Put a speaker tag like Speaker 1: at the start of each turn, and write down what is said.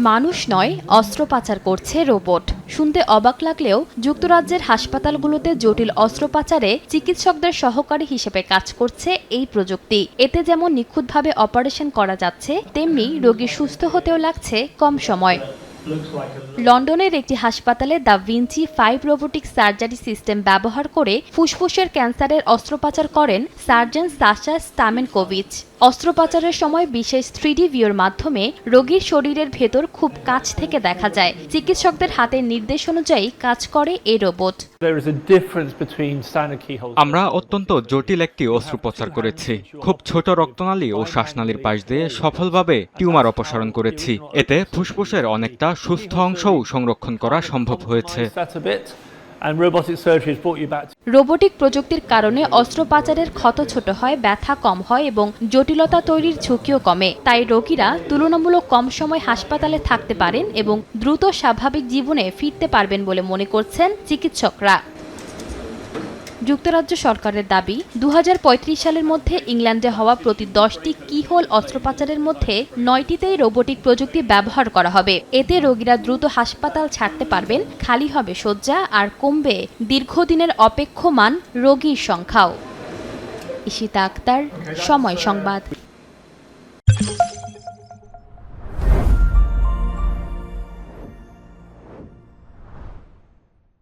Speaker 1: মানুষ নয়, অস্ত্র পাচার করছে রোবট। শুনতে অবাক লাগলেও যুক্তরাজ্যের হাসপাতালগুলোতে জটিল অস্ত্র পাচারে চিকিৎসকদের সহকারী হিসেবে কাজ করছে এই প্রযুক্তি। এতে যেমন নিখুঁতভাবে অপারেশন করা যাচ্ছে, তেমনি রোগী সুস্থ হতেও লাগছে কম সময়। লন্ডনের একটি হাসপাতালে the Vinci 5 robotic surgery system ব্যবহার করে ফুসফুসের ক্যান্সারের অস্ত্রোপচার করেন সার্জন সাশা স্টামেনকোভিচ। অস্ত্রোপচারের সময় বিশেষ 3D ভিউর মাধ্যমে রোগীর শরীরের ভেতর খুব কাছ থেকে দেখা যায়। চিকিৎসকদের হাতের নির্দেশ অনুযায়ী কাজ করে এই রোবট।
Speaker 2: আমরা অত্যন্ত জটিল একটি অস্ত্রোপচার করেছি। খুব ছোট রক্তনালী ও শ্বাসনালীর পাশ দিয়ে সফলভাবে টিউমার অপসারণ করেছি। এতে ফুসফুসের অনেকটা সুস্থ অংশও সংরক্ষণ করা সম্ভব হয়েছে।
Speaker 1: রোবোটিক প্রযুক্তির কারণে অস্ত্রোপচারের ক্ষত ছোট হয়, ব্যথা কম হয় এবং জটিলতা তৈরির ঝুঁকিও কমে। তাই রোগীরা তুলনামূলক কম সময় হাসপাতালে থাকতে পারেন এবং দ্রুত স্বাভাবিক জীবনে ফিরতে পারবেন বলে মনে করছেন চিকিৎসকরা। যুক্তরাজ্য সরকারের দাবি, 2035 সালের মধ্যে ইংল্যান্ডে হওয়া প্রতি 10টি কিহোল অস্ত্রোপচারের মধ্যে 9টিতেই রোবোটিক প্রযুক্তি ব্যবহার করা হবে। এতে রোগীরা দ্রুত হাসপাতাল ছাড়তে পারবেন, খালি হবে শয্যা আর কমবে দীর্ঘদিনের অপেক্ষমান রোগীর সংখ্যাও। ইশিতা আক্তার, সময় সংবাদ।